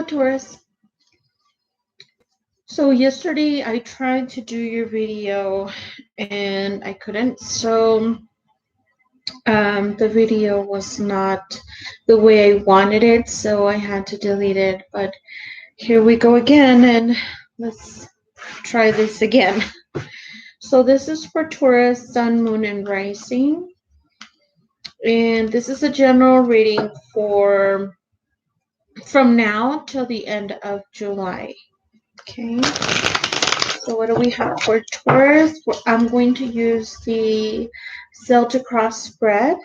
Taurus. So yesterday I tried to do your video and I couldn't. So the video was not the way I wanted it, so I had to delete it. But here we go again, and let's try this again. So this is for Taurus, Sun, Moon, and Rising. And this is a general reading for from now till the end of July. Okay. So what do we have for Taurus? I'm going to use the Celtic cross spread.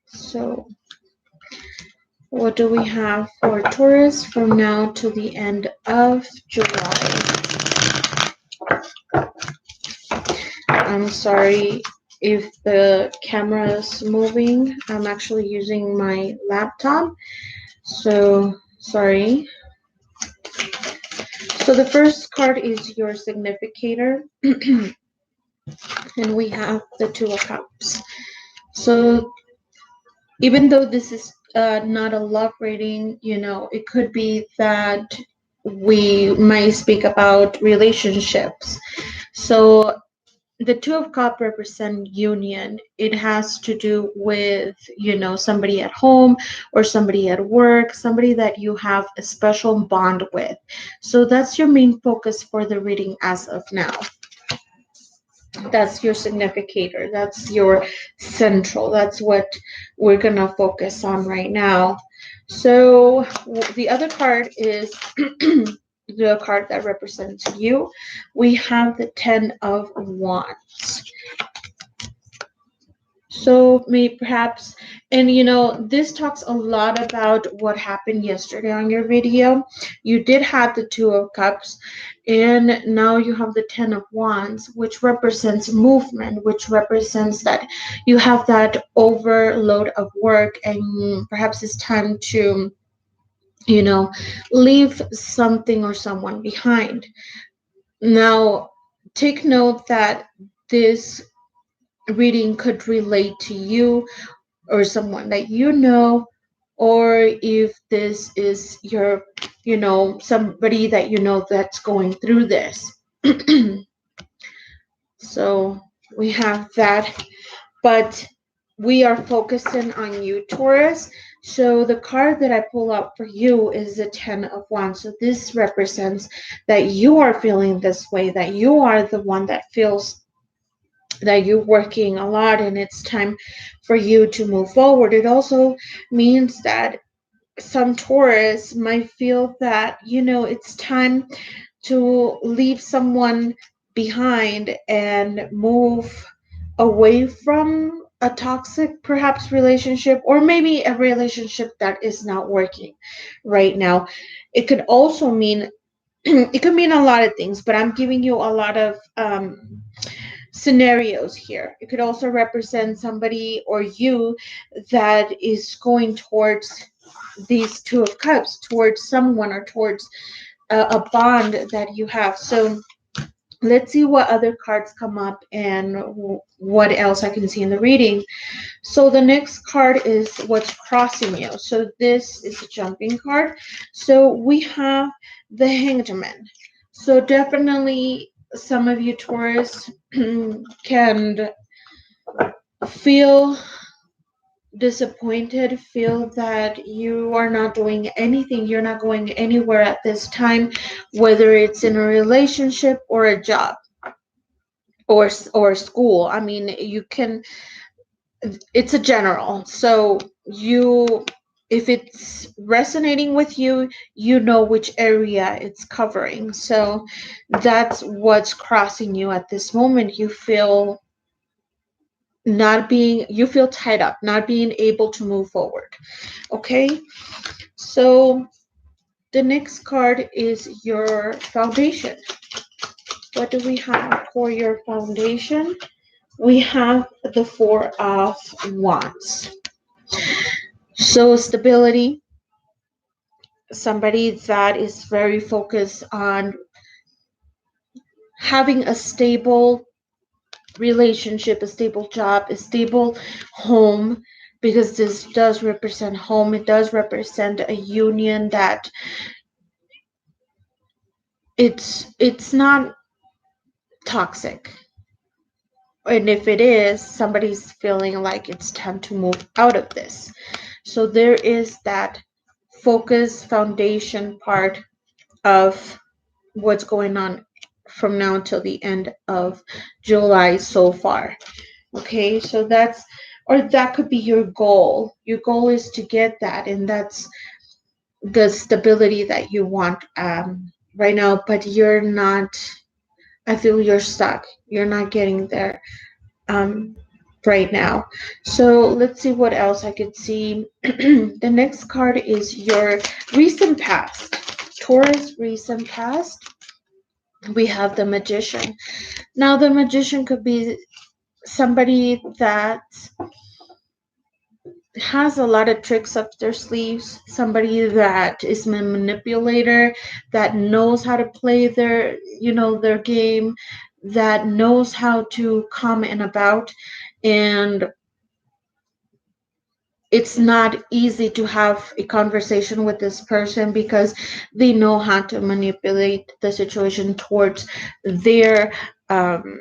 So what do we have for Taurus from now to the end of July? I'm sorry if the camera is moving. I'm actually using my laptop. So sorry. So the first card is your significator. And we have the Two of Cups. So even though this is not a love reading, it could be that we might speak about relationships. So the Two of Cups represent union. It has to do with, somebody at home or somebody at work, somebody that you have a special bond with. So that's your main focus for the reading as of now. That's your significator. That's your central. That's what we're going to focus on right now. So the other card is the card that represents you. We have the Ten of Wands. So maybe perhaps, and this talks a lot about what happened yesterday on your video. You did have the Two of Cups, and now you have the Ten of Wands, which represents movement, which represents that you have that overload of work, and perhaps it's time to, leave something or someone behind. Now, take note that this reading could relate to you or someone that you know, or if this is your, somebody that that's going through this. So we have that, but we are focusing on you, Taurus. So the card that I pull out for you is the Ten of Wands. So this represents that you are feeling this way, that you are the one that feels that you're working a lot and it's time for you to move forward. It also means that some Taurus might feel that, it's time to leave someone behind and move away from a toxic, perhaps, relationship, or maybe a relationship that is not working right now. It could also mean, it could mean a lot of things, but I'm giving you a lot of scenarios here. It could also represent somebody or you that is going towards these Two of Cups, towards someone or towards a bond that you have. So let's see what other cards come up and what else I can see in the reading. So the next card is what's crossing you. So this is a jumping card. So we have the Hanged Man. So definitely some of you Taurus can feel disappointed, feel that you are not doing anything, you're not going anywhere at this time, whether it's in a relationship or a job or school. I mean, you can, it's a general. So if it's resonating with you, you know which area it's covering. So that's what's crossing you at this moment. You feel tied up, not being able to move forward. Okay, so the next card is your foundation. What do we have for your foundation? We have the Four of Wands. So stability, somebody that is very focused on having a stable relationship, a stable job, a stable home, because this does represent home. It does represent a union that it's not toxic. And if it is, somebody's feeling like it's time to move out of this. So there is that focus foundation part of what's going on from now until the end of July so far. Okay, so that's, or that could be your goal. Your goal is to get that, and that's the stability that you want right now, but you're not, I feel you're stuck. You're not getting there um, right now. So let's see what else I could see. The next card is your recent past. Taurus recent past. We have the Magician. Now, the Magician could be somebody that has a lot of tricks up their sleeves, somebody that is a manipulator, that knows how to play their, their game, that knows how to come and about. And it's not easy to have a conversation with this person because they know how to manipulate the situation towards their um,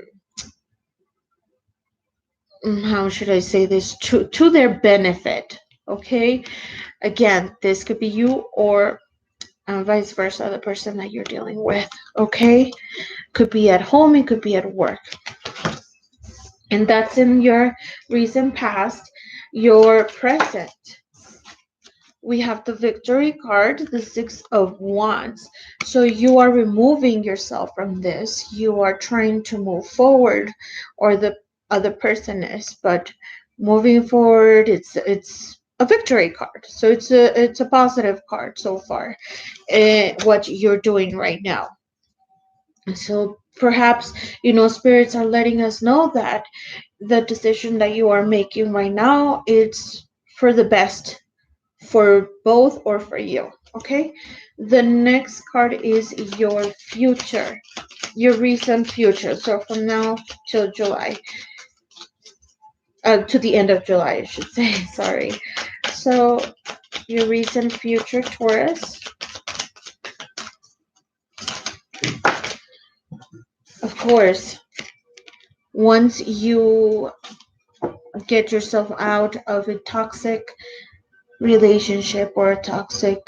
how should I say this, to their benefit. Okay, again, this could be you or vice versa, the person that you're dealing with. Okay, could be at home, it could be at work, and that's in your recent past. Your present, we have the Victory card, the Six of Wands. So you are removing yourself from this. You are trying to move forward, or the other person is, but moving forward, it's a victory card. So it's a positive card so far. What you're doing right now. So perhaps, spirits are letting us know that the decision that you are making right now, it's for the best for both or for you. Okay, the next card is your future, your recent future. So from now till July, to the end of July, I should say. Sorry. So your recent future, Taurus. Of course, once you get yourself out of a toxic relationship or a toxic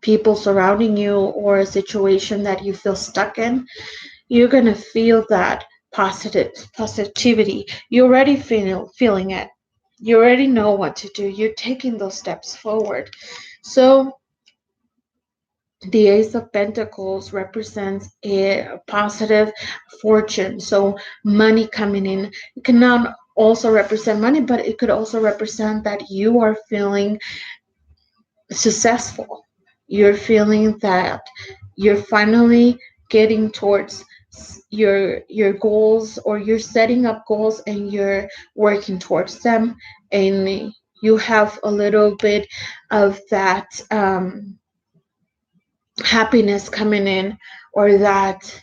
people surrounding you, or a situation that you feel stuck in, you're gonna feel that positivity. You already feeling it. You already know what to do. You're taking those steps forward. So the Ace of Pentacles represents a positive fortune. So money coming in. It cannot also represent money, but it could also represent that you are feeling successful. You're feeling that you're finally getting towards your goals, or you're setting up goals and you're working towards them, and you have a little bit of that happiness coming in, or that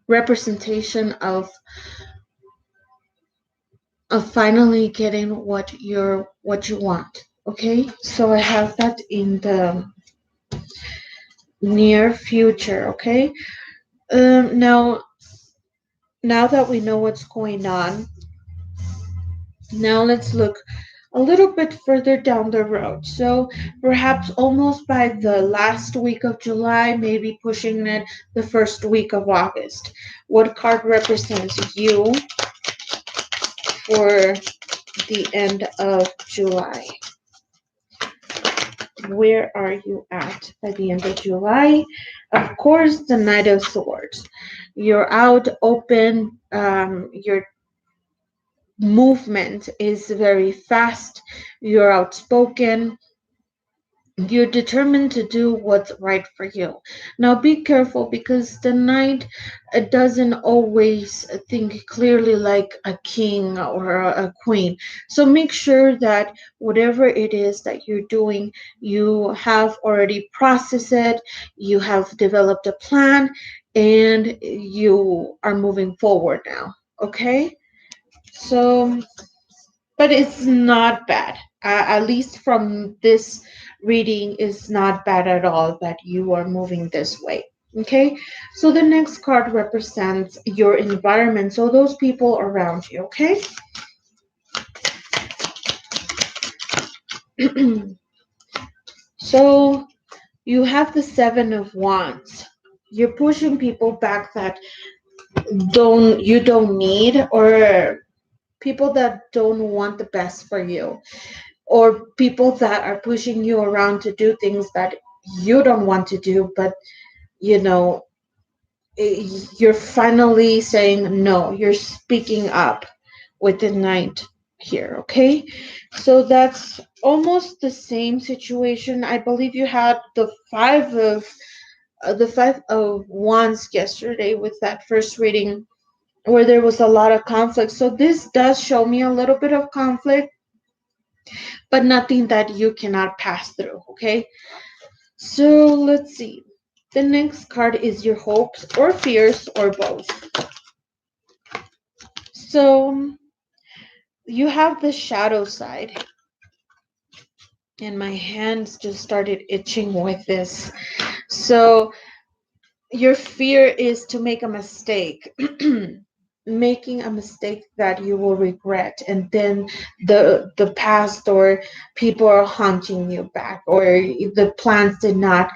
representation of finally getting what you want. Okay, so I have that in the near future. Okay, now that we know what's going on, now let's look a little bit further down the road. So perhaps almost by the last week of July, maybe pushing it the first week of August. What card represents you for the end of July? Where are you at by the end of July? Of course, the Knight of Swords. You're out open. Your movement is very fast. You're outspoken. You're determined to do what's right for you. Now be careful, because the knight doesn't always think clearly like a king or a queen. So make sure that whatever it is that you're doing, you have already processed it, you have developed a plan, and you are moving forward now. Okay? So but it's not bad. At least from this reading, is not bad at all that you are moving this way. Okay, so the next card represents your environment, so those people around you. Okay. So you have the Seven of Wands. You're pushing people back that don't need, or people that don't want the best for you, or people that are pushing you around to do things that you don't want to do, but you know you're finally saying no, you're speaking up with the Knight here. Okay, so that's almost the same situation. I believe you had the Five of Wands yesterday with that first reading, where there was a lot of conflict. So this does show me a little bit of conflict, but nothing that you cannot pass through. Okay, so let's see. The next card is your hopes or fears or both. So you have the shadow side, and my hands just started itching with this. So your fear is to make a mistake, making a mistake that you will regret, and then the past or people are haunting you back, or the plans did not,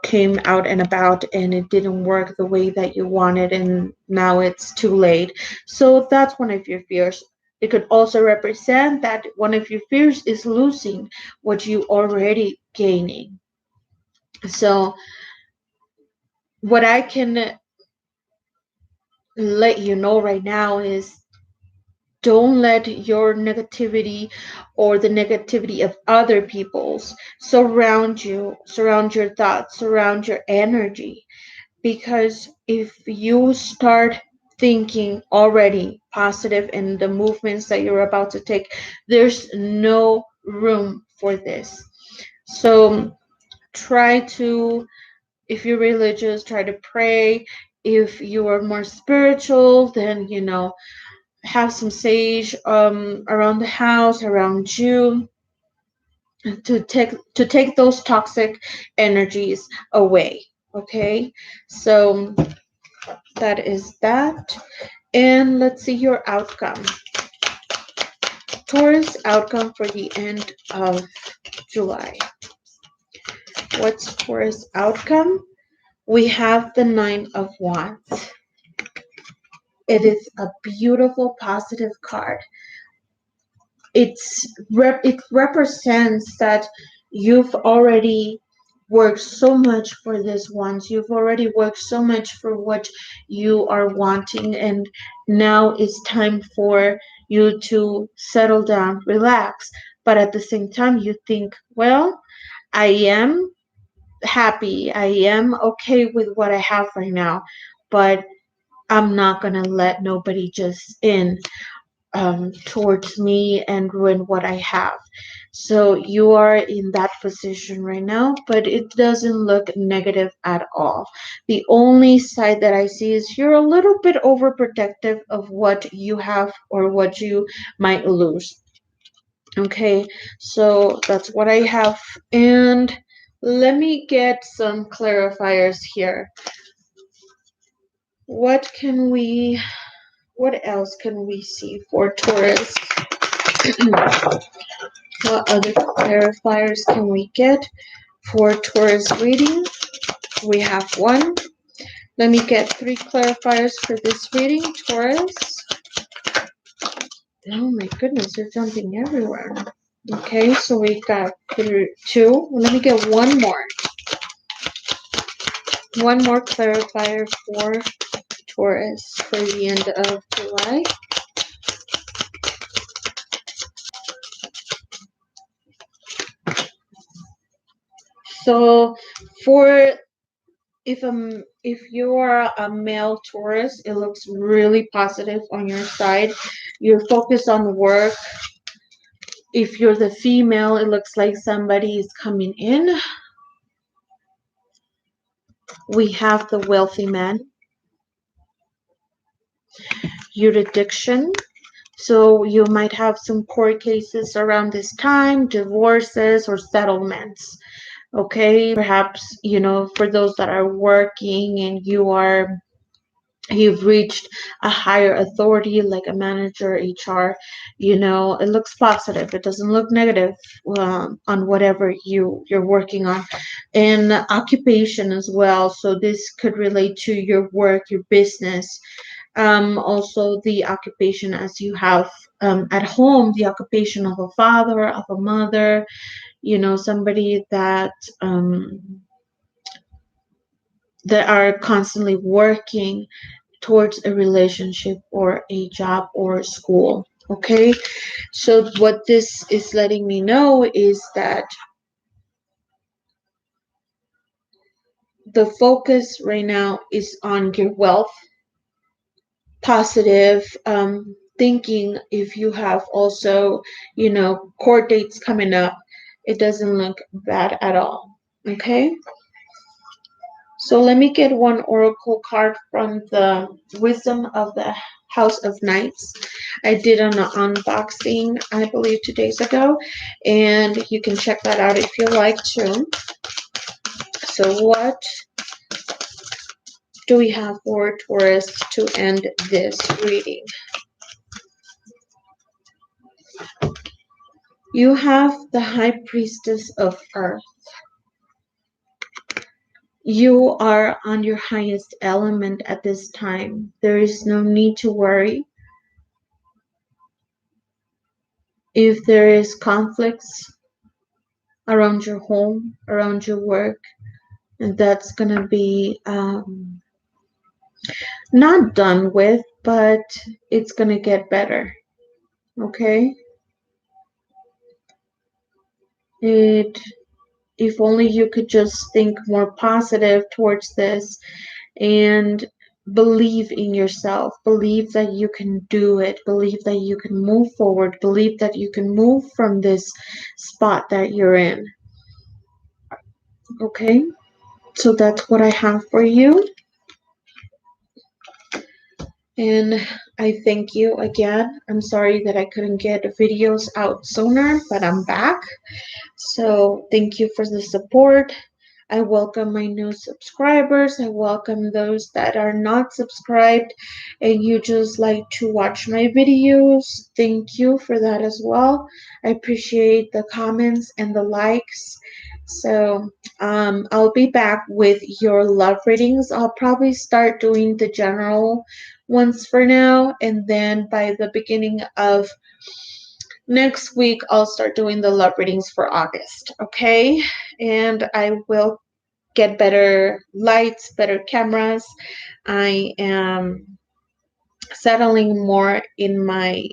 came out and about, and it didn't work the way that you wanted, and now it's too late. So that's one of your fears. It could also represent that one of your fears is losing what you already gaining. So what I can let you know right now is, don't let your negativity or the negativity of other people's surround your thoughts, surround your energy. Because if you start thinking already positive in the movements that you're about to take, there's no room for this. So try to, if you're religious, try to pray. If you are more spiritual, then have some sage around the house, around you, to take those toxic energies away. Okay, so that is that. And let's see your outcome. Taurus outcome for the end of July. What's Taurus outcome? We have the Nine of Wands. It is a beautiful positive card. It represents that you've already worked so much for this once. You've already worked so much for what you are wanting, and now it's time for you to settle down, relax. But at the same time, you think, well, I am happy, I am okay with what I have right now, but I'm not gonna let nobody just in towards me and ruin what I have. So you are in that position right now, but it doesn't look negative at all. The only side that I see is you're a little bit overprotective of what you have or what you might lose. Okay, so that's what I have. And let me get some clarifiers here. What can we, what else can we see for Taurus? What other clarifiers can we get for Taurus reading? We have one. Let me get three clarifiers for this reading, Taurus. Oh my goodness, they're jumping everywhere. Okay, so we got two. Let me get one more. One more clarifier for Taurus for the end of July. So for if you are a male Taurus, it looks really positive on your side. You're focused on work. If you're the female, it looks like somebody is coming in. We have the wealthy man. Your addiction. So you might have some court cases around this time, divorces or settlements. Okay, perhaps, for those that are working and you've reached a higher authority like a manager, HR, it looks positive. It doesn't look negative on whatever you're working on. And occupation as well. So this could relate to your work, your business. Also the occupation as you have at home, the occupation of a father, of a mother, somebody um, that are constantly working towards a relationship or a job or school. Okay, so what this is letting me know is that the focus right now is on your wealth, positive thinking. If you have also, court dates coming up, it doesn't look bad at all. Okay, so let me get one oracle card from the wisdom of the House of Knights. I did an unboxing, I believe, 2 days ago, and you can check that out if you like to. So what do we have for Taurus to end this reading? You have the High Priestess of Earth. You are on your highest element at this time. There is no need to worry. If there is conflicts around your home, around your work, and that's going to be not done with, but it's going to get better. Okay? If only you could just think more positive towards this and believe in yourself, believe that you can do it, believe that you can move forward, believe that you can move from this spot that you're in. Okay? So that's what I have for you. And I thank you again. I'm sorry that I couldn't get videos out sooner, but I'm back. So thank you for the support. I welcome my new subscribers. I welcome those that are not subscribed and you just like to watch my videos. Thank you for that as well. I appreciate the comments and the likes. So I'll be back with your love readings. I'll probably start doing the general ones for now, and then by the beginning of next week, I'll start doing the love readings for August. Okay, and I will get better lights, better cameras. I am settling more in my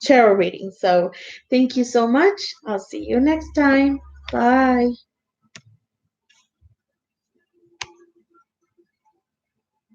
tarot reading. So thank you so much. I'll see you next time. Bye.